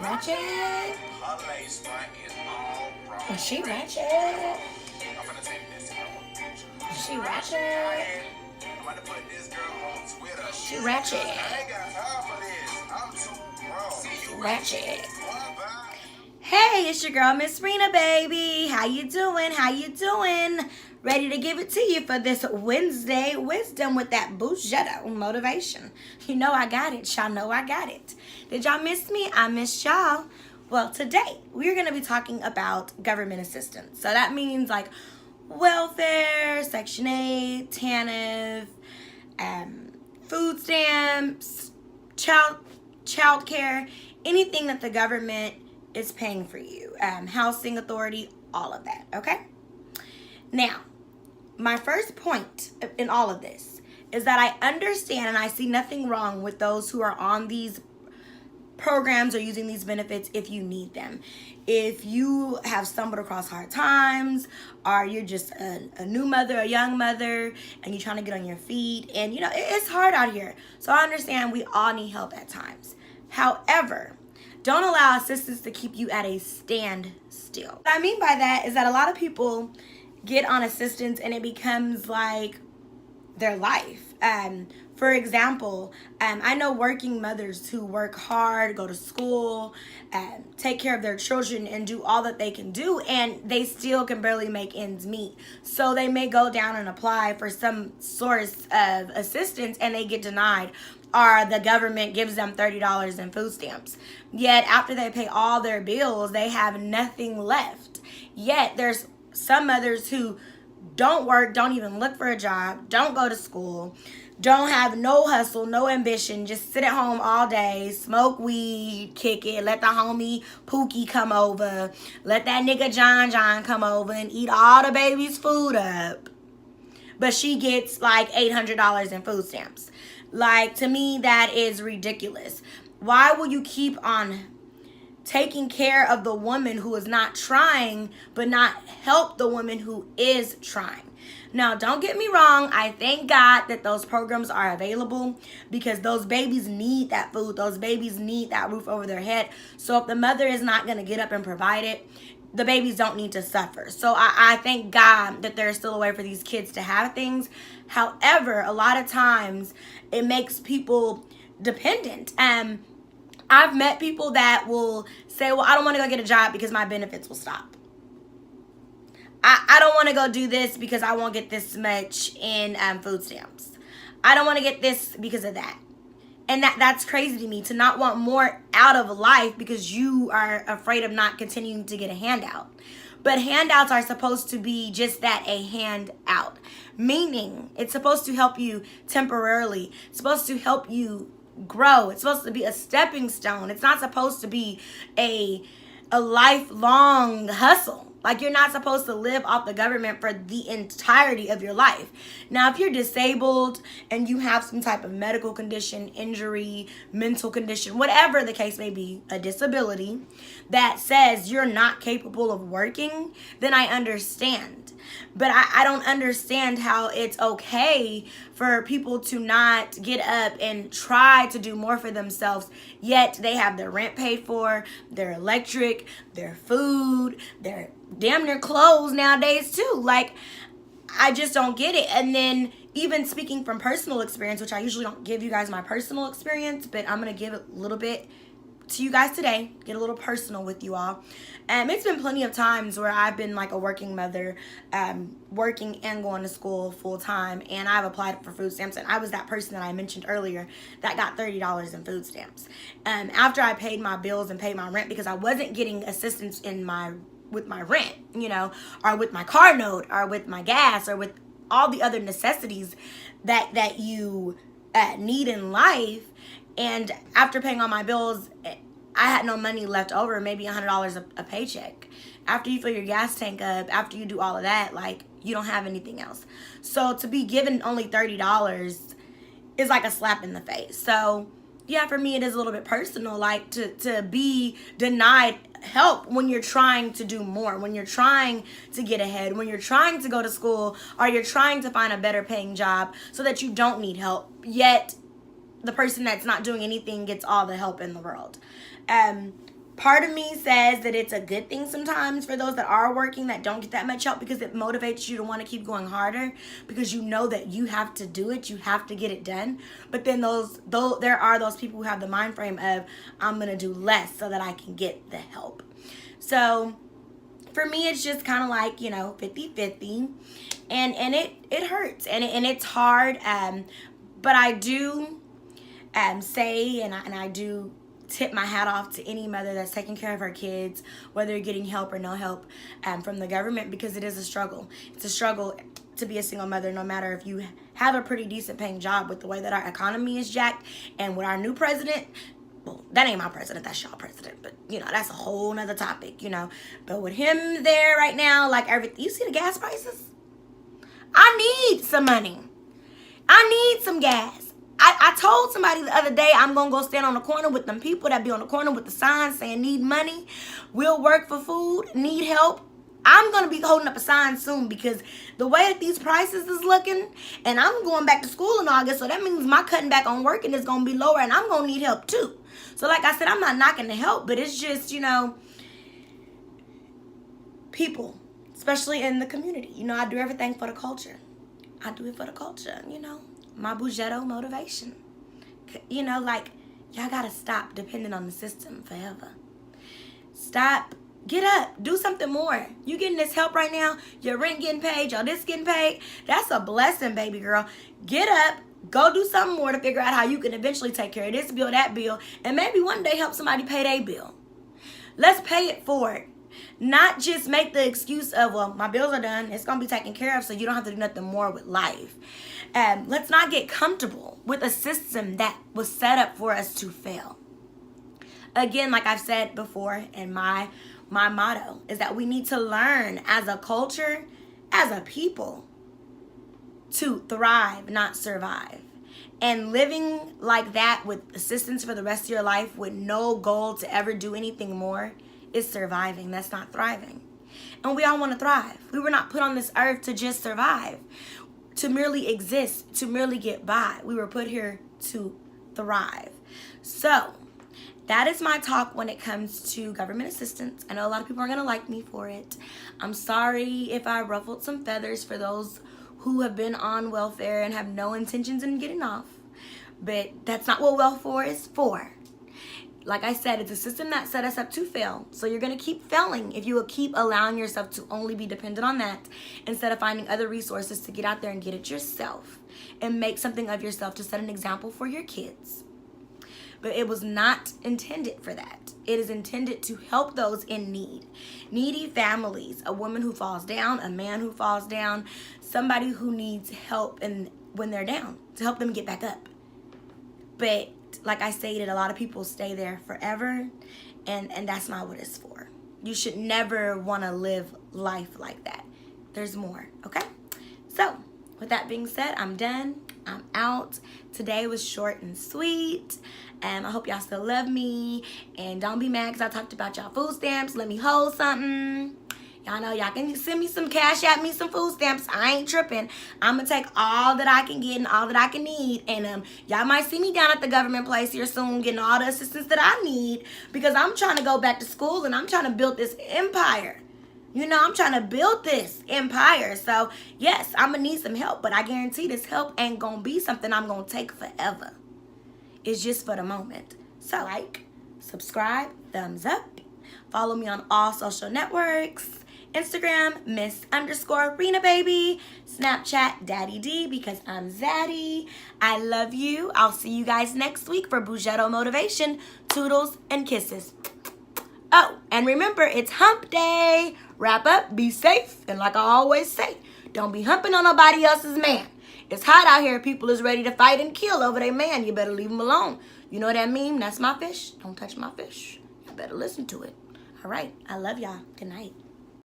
ratchet? Her lace front is all wrong. Is she ratchet? I'm gonna take this. Is she ratchet? I'm about to put this girl on Twitter. She ratchet. I ain't got time for this. I'm too grown. See you Ratchet. Bye-bye. Hey, it's your girl, Miss Rena, baby. How you doing? How you doing? Ready to give it to you for this Wednesday wisdom with that Bugetto motivation. You know I got it. Y'all know I got it. Did y'all miss me? I missed y'all. Well, today we're going to be talking about government assistance. So that means like welfare, Section 8, TANF, food stamps, child care, anything that the government is paying for you, housing authority, all of that, okay? Now, my first point in all of this is that I understand and I see nothing wrong with those who are on these programs or using these benefits if you need them. If you have stumbled across hard times, or you're just a new mother, a young mother, and you're trying to get on your feet, and you know, it's hard out here. So I understand we all need help at times. However, don't allow assistance to keep you at a standstill. What I mean by that is that a lot of people get on assistance and it becomes like their life. For example, I know working mothers who work hard, go to school, take care of their children and do all that they can do, and they still can barely make ends meet. So they may go down and apply for some source of assistance and they get denied, or the government gives them $30 in food stamps. Yet after they pay all their bills, they have nothing left. Yet there's some mothers who don't work, don't even look for a job, don't go to school, don't have no hustle, no ambition, just sit at home all day, smoke weed, kick it, let the homie Pookie come over, let that nigga John come over and eat all the baby's food up. But she gets like $800 in food stamps. Like, to me, that is ridiculous. Why will you keep on taking care of the woman who is not trying, but not help the woman who is trying? Now, don't get me wrong. I thank God that those programs are available because those babies need that food. Those babies need that roof over their head. So if the mother is not going to get up and provide it, the babies don't need to suffer. So I thank God that there's still a way for these kids to have things. However, a lot of times it makes people dependent. I've met people that will say, well, I don't want to go get a job because my benefits will stop. I don't want to go do this because I won't get this much in food stamps. I don't want to get this because of that. And that's crazy to me, to not want more out of life because you are afraid of not continuing to get a handout. But handouts are supposed to be just that, a handout. Meaning, it's supposed to help you temporarily. It's supposed to help you grow. It's supposed to be a stepping stone. It's not supposed to be a lifelong hustle. Like, you're not supposed to live off the government for the entirety of your life. Now, if you're disabled and you have some type of medical condition, injury, mental condition, whatever the case may be, a disability that says you're not capable of working, then I understand. But I don't understand how it's okay for people to not get up and try to do more for themselves, yet they have their rent paid for, their electric, their food, their damn near clothes nowadays too. Like, I just don't get it. And then even speaking from personal experience, which I usually don't give you guys my personal experience, but I'm going to give it a little bit to you guys today, get a little personal with you all. It's been plenty of times where I've been like a working mother, working and going to school full time, and I've applied for food stamps, and I was that person that I mentioned earlier that got $30 in food stamps. After I paid my bills and paid my rent, because I wasn't getting assistance with my rent, you know, or with my car note, or with my gas, or with all the other necessities that you need in life. And after paying all my bills, I had no money left over, maybe $100 a paycheck. After you fill your gas tank up, after you do all of that, like, you don't have anything else. So to be given only $30 is like a slap in the face. So yeah, for me, it is a little bit personal, like to be denied help when you're trying to do more, when you're trying to get ahead, when you're trying to go to school, or you're trying to find a better paying job so that you don't need help, yet the person that's not doing anything gets all the help in the world. Part of me says that it's a good thing sometimes for those that are working that don't get that much help, because it motivates you to want to keep going harder, because you know that you have to do it, you have to get it done. But then there are those people who have the mind frame of, I'm going to do less so that I can get the help. So for me, it's just kind of like, 50-50. And it hurts and it's hard. But I do say, and I do tip my hat off to any mother that's taking care of her kids, whether you're getting help or no help from the government, because it is a struggle. It's a struggle to be a single mother, no matter if you have a pretty decent paying job. With the way that our economy is jacked, and with our new president, well, that ain't my president, that's y'all president, but that's a whole nother topic, but with him there right now, like everything, you see the gas prices? I need some money. I need some gas. I told somebody the other day, I'm going to go stand on the corner with them people that be on the corner with the signs saying need money, will work for food, need help. I'm going to be holding up a sign soon, because the way that these prices is looking, and I'm going back to school in August, so that means my cutting back on working is going to be lower, and I'm going to need help too. So like I said, I'm not knocking the help, but it's just, people, especially in the community. I do everything for the culture. I do it for the culture, my Bugetto motivation. Like, y'all gotta stop depending on the system forever. Stop. Get up. Do something more. You getting this help right now, your rent getting paid, your this getting paid. That's a blessing, baby girl. Get up. Go do something more to figure out how you can eventually take care of this bill, that bill, and maybe one day help somebody pay their bill. Let's pay it forward. Not just make the excuse of, well, my bills are done, it's going to be taken care of, so you don't have to do nothing more with life. Let's not get comfortable with a system that was set up for us to fail. Again, like I've said before, and my motto is that we need to learn as a culture, as a people, to thrive, not survive. And living like that with assistance for the rest of your life with no goal to ever do anything more is surviving. That's not thriving. And we all want to thrive. We were not put on this earth to just survive, to merely exist, to merely get by. We were put here to thrive. So that is my talk when it comes to government assistance. I know a lot of people are going to like me for it. I'm sorry if I ruffled some feathers for those who have been on welfare and have no intentions in getting off. But that's not what welfare is for. Like I said, it's a system that set us up to fail. So you're going to keep failing if you will keep allowing yourself to only be dependent on that, instead of finding other resources to get out there and get it yourself and make something of yourself to set an example for your kids. But it was not intended for that. It is intended to help those in need. Needy families, a woman who falls down, a man who falls down, somebody who needs help and when they're down, to help them get back up. But like I stated, a lot of people stay there forever, and that's not what it's for. You should never want to live life like that. There's more, okay? So, with that being said, I'm done. I'm out. Today was short and sweet. I hope y'all still love me. And don't be mad because I talked about y'all food stamps. Let me hold something. Y'all know y'all can send me some cash, at me some food stamps. I ain't tripping. I'm going to take all that I can get and all that I can need. And y'all might see me down at the government place here soon getting all the assistance that I need, because I'm trying to go back to school and I'm trying to build this empire. I'm trying to build this empire. So, yes, I'm going to need some help, but I guarantee this help ain't going to be something I'm going to take forever. It's just for the moment. So, like, subscribe, thumbs up. Follow me on all social networks. Instagram, Miss_Rena Baby. Snapchat, Daddy D, because I'm Zaddy. I love you. I'll see you guys next week for Bugetto Motivation. Toodles and kisses. Oh, and remember, it's hump day. Wrap up, be safe, and like I always say, don't be humping on nobody else's man. It's hot out here. People is ready to fight and kill over their man. You better leave them alone. You know that meme? That's my fish. Don't touch my fish. You better listen to it. All right. I love y'all. Good night.